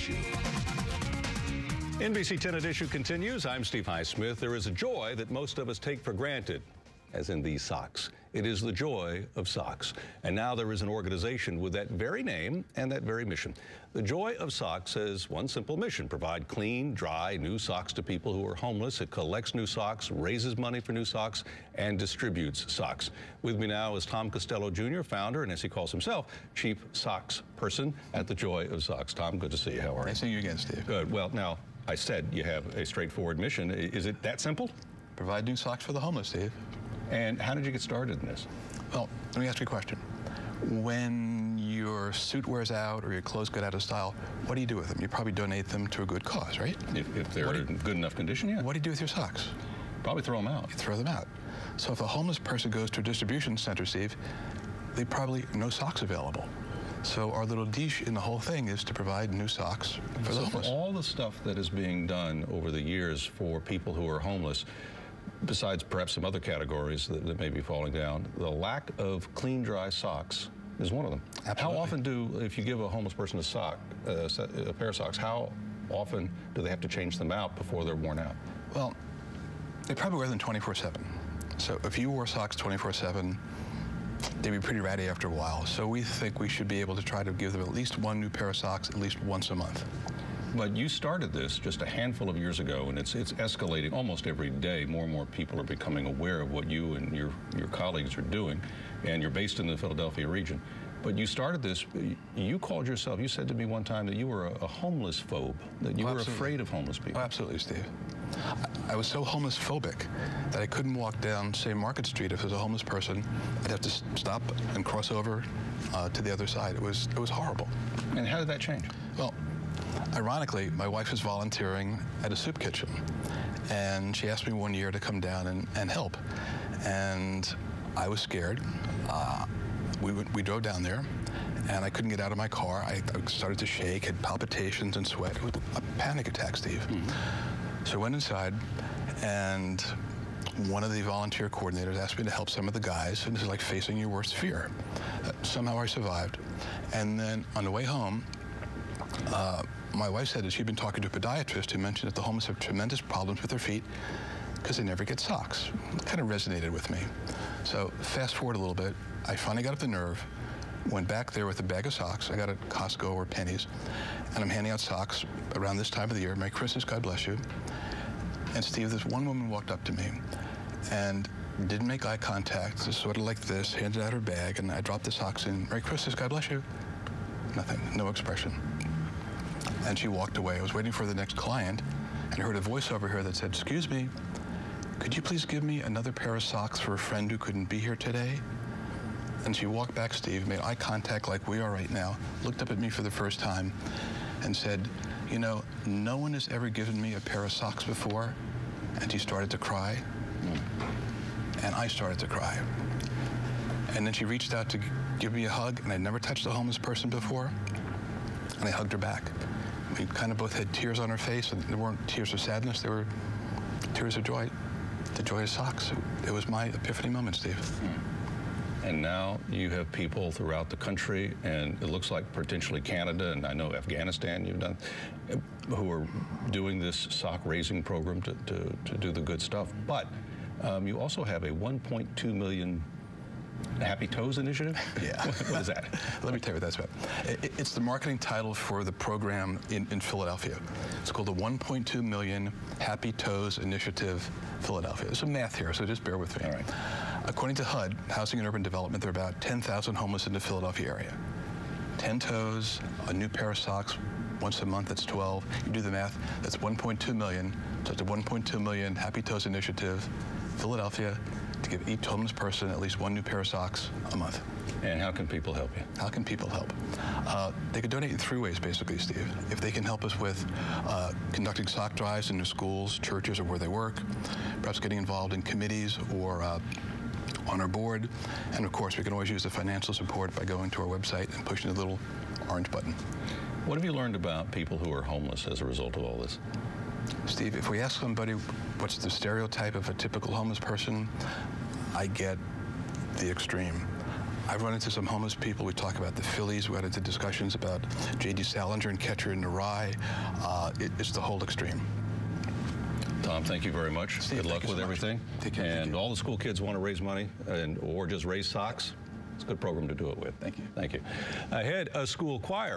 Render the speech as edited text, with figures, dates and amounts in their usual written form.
Issue. NBC10 at Issue continues. I'm Steve Highsmith. There is a joy that most of us take for granted, as in these socks. It is the Joy of Sox. And now there is an organization with that very name and that very mission. The Joy of Sox has one simple mission: provide clean, dry, new socks to people who are homeless. It collects new socks, raises money for new socks, and distributes socks. With me now is Tom Costello Jr., founder, and as he calls himself, chief socks person at the Joy of Sox. Tom, good to see you. How are you? Nice seeing you again, Steve. Good. Well, now, I said you have a straightforward mission. Is it that simple? Provide new socks for the homeless, Steve. And how did you get started in this? Well, let me ask you a question. When your suit wears out or your clothes get out of style, what do you do with them? You probably donate them to a good cause, right? If they're in good enough condition, yeah. What do you do with your socks? Probably throw them out. You throw them out. So if a homeless person goes to a distribution center, Steve, they probably no socks available. So our little niche in the whole thing is to provide new socks for the homeless. For all the stuff that is being done over the years for people who are homeless, besides perhaps some other categories that may be falling down, the lack of clean, dry socks is one of them. Absolutely. How often if you give a homeless person a pair of socks, how often do they have to change them out before they're worn out? Well, they probably wear them 24/7. So if you wore socks 24/7, they'd be pretty ratty after a while. So we think we should be able to try to give them at least one new pair of socks at least once a month. But you started this just a handful of years ago, and it's escalating almost every day. More and more people are becoming aware of what you and your colleagues are doing, and you're based in the Philadelphia region. But you started this, you called yourself, you said to me one time that you were a homeless phobe, that you were afraid of homeless people. Oh, absolutely, Steve. I was so homeless phobic that I couldn't walk down, say, Market Street. If there's a homeless person, I'd have to stop and cross over to the other side. It was horrible. And how did that change? Well, ironically, my wife was volunteering at a soup kitchen, and she asked me one year to come down and help. And I was scared. We drove down there, and I couldn't get out of my car. I started to shake, had palpitations and sweat. It was a panic attack, Steve. So I went inside, and one of the volunteer coordinators asked me to help some of the guys, and this is like facing your worst fear. Somehow I survived. And then on the way home, my wife said that she'd been talking to a podiatrist who mentioned that the homeless have tremendous problems with their feet because they never get socks. It kind of resonated with me. So fast forward a little bit, I finally got up the nerve, went back there with a bag of socks. I got at Costco or Penny's, and I'm handing out socks around this time of the year. Merry Christmas, God bless you. And Steve, this one woman walked up to me and didn't make eye contact, just sort of like this, handed out her bag, and I dropped the socks in. Merry Christmas, God bless you. Nothing, no expression. And she walked away. I was waiting for the next client, and I heard a voice over here that said, "Excuse me, could you please give me another pair of socks for a friend who couldn't be here today?" And she walked back, Steve, made eye contact like we are right now, looked up at me for the first time, and said, "You know, no one has ever given me a pair of socks before." And she started to cry, and I started to cry. And then she reached out to give me a hug, and I'd never touched a homeless person before, and I hugged her back. We kind of both had tears on our face, and they weren't tears of sadness, they were tears of joy. The Joy of Socks. It was my epiphany moment, Steve. And now you have people throughout the country, and it looks like potentially Canada, and I know Afghanistan you've done, who are doing this sock raising program to do the good stuff. But you also have a 1.2 million Happy Toes initiative? Yeah. What is that? Let me tell you what that's about. It's the marketing title for the program in Philadelphia. It's called the 1.2 million Happy Toes Initiative Philadelphia. There's some math here, so just bear with me. All right. According to HUD, Housing and Urban Development, there are about 10,000 homeless in the Philadelphia area. 10 toes, a new pair of socks once a month, that's 12. You do the math, that's 1.2 million. So it's a 1.2 million Happy Toes Initiative, Philadelphia, to give each homeless person at least one new pair of socks a month. And how can people help you? How can people help? They could donate in three ways, basically, Steve. If they can help us with conducting sock drives in their schools, churches, or where they work, perhaps getting involved in committees or on our board. And of course, we can always use the financial support by going to our website and pushing the little orange button. What have you learned about people who are homeless as a result of all this? Steve, if we ask somebody what's the stereotype of a typical homeless person, I get the extreme. I've run into some homeless people. We talk about the Phillies. We got into discussions about J.D. Salinger and Catcher in the Rye. It's the whole extreme. Tom, thank you very much. Steve, good luck with everything. Take care. And all the school kids want to raise money or just raise socks. It's a good program to do it with. Thank you. Thank you. Ahead, a school choir.